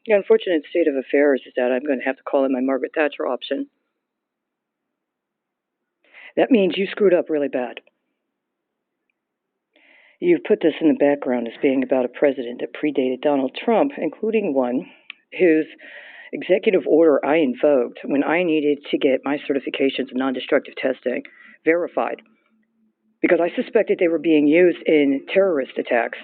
The unfortunate state of affairs is that I'm going to have to call in my Margaret Thatcher option. That means you screwed up really bad. You've put this in the background as being about a president that predated Donald Trump, including one whose executive order I invoked when I needed to get my certifications of non-destructive testing verified because I suspected they were being used in terrorist attacks.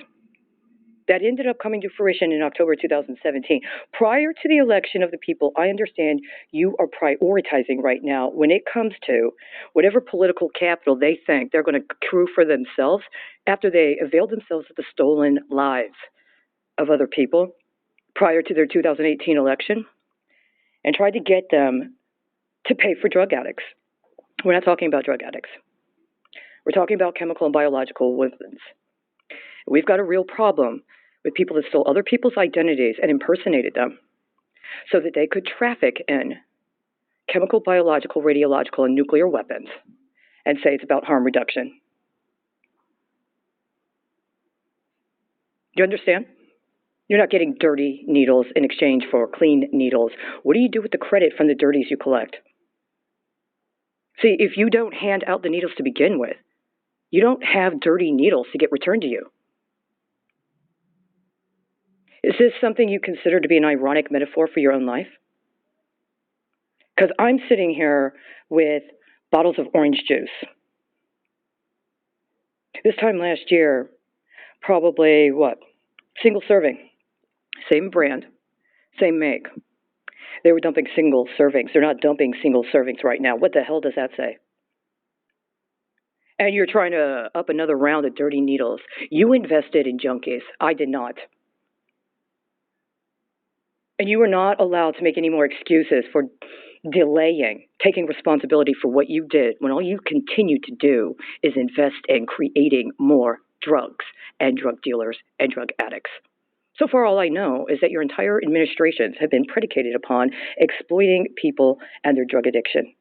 That ended up coming to fruition in October 2017. Prior to the election of the people, I understand you are prioritizing right now when it comes to whatever political capital they think they're going to accrue for themselves after they availed themselves of the stolen lives of other people prior to their 2018 election and tried to get them to pay for drug addicts. We're not talking about drug addicts. We're talking about chemical and biological weapons. We've got a real problem with people that stole other people's identities and impersonated them so that they could traffic in chemical, biological, radiological, and nuclear weapons and say it's about harm reduction. Do you understand? You're not getting dirty needles in exchange for clean needles. What do you do with the credit from the dirties you collect? See, if you don't hand out the needles to begin with, you don't have dirty needles to get returned to you. Is this something you consider to be an ironic metaphor for your own life? Because I'm sitting here with bottles of orange juice. This time last year, probably single serving. Same brand, same make. They were dumping single servings. They're not dumping single servings right now. What the hell does that say? And you're trying to up another round of dirty needles. You invested in junkies. I did not. And you are not allowed to make any more excuses for delaying taking responsibility for what you did when all you continue to do is invest in creating more drugs and drug dealers and drug addicts. So far, all I know is that your entire administrations have been predicated upon exploiting people and their drug addiction.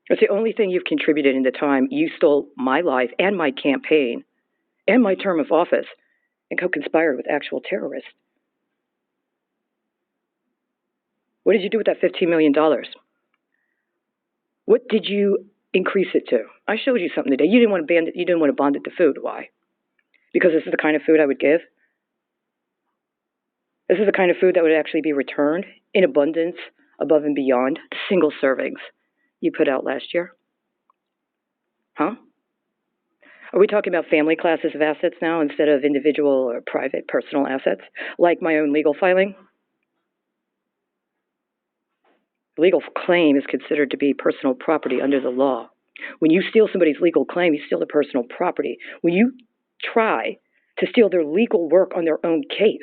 It's the only thing you've contributed in the time you stole my life and my campaign and my term of office and co-conspired with actual terrorists. What did you do with that $15 million? What did you increase it to? I showed you something today. You didn't want to bond it to food. Why? Because this is the kind of food I would give. This is the kind of food that would actually be returned in abundance, above and beyond the single servings you put out last year. Huh? Are we talking about family classes of assets now instead of individual or private personal assets, like my own legal filing? Legal claim is considered to be personal property under the law. When you steal somebody's legal claim, you steal their personal property. When you try to steal their legal work on their own case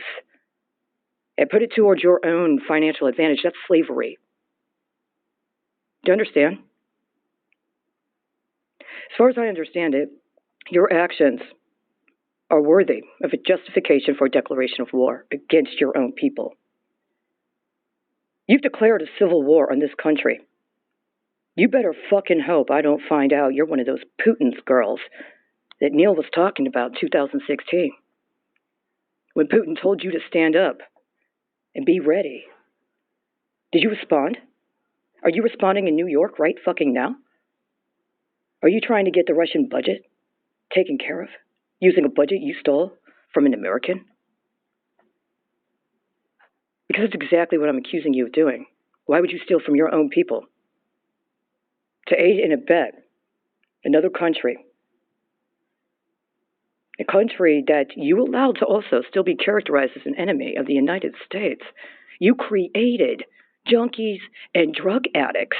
and put it towards your own financial advantage, that's slavery. Do you understand? As far as I understand it, your actions are worthy of a justification for a declaration of war against your own people. You've declared a civil war on this country. You better fucking hope I don't find out you're one of those Putin's girls that Neil was talking about in 2016. When Putin told you to stand up and be ready. Did you respond? Are you responding in New York right fucking now? Are you trying to get the Russian budget taken care of using a budget you stole from an American? Because it's exactly what I'm accusing you of doing. Why would you steal from your own people? To aid and abet another country. A country that you allowed to also still be characterized as an enemy of the United States. You created junkies and drug addicts.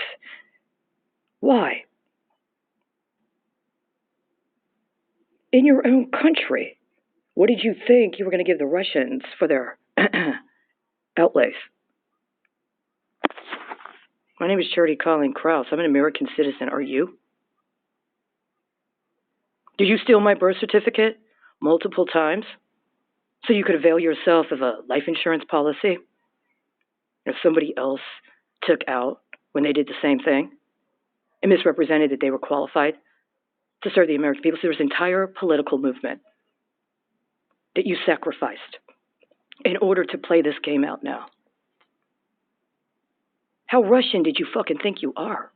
Why? In your own country. What did you think you were going to give the Russians for their outlays? My name is Colleen Crouse. I'm an American citizen. Are you? Did you steal my birth certificate multiple times so you could avail yourself of a life insurance policy that somebody else took out when they did the same thing and misrepresented that they were qualified to serve the American people? So there was an entire political movement that you sacrificed in order to play this game out now? How Russian did you fucking think you are?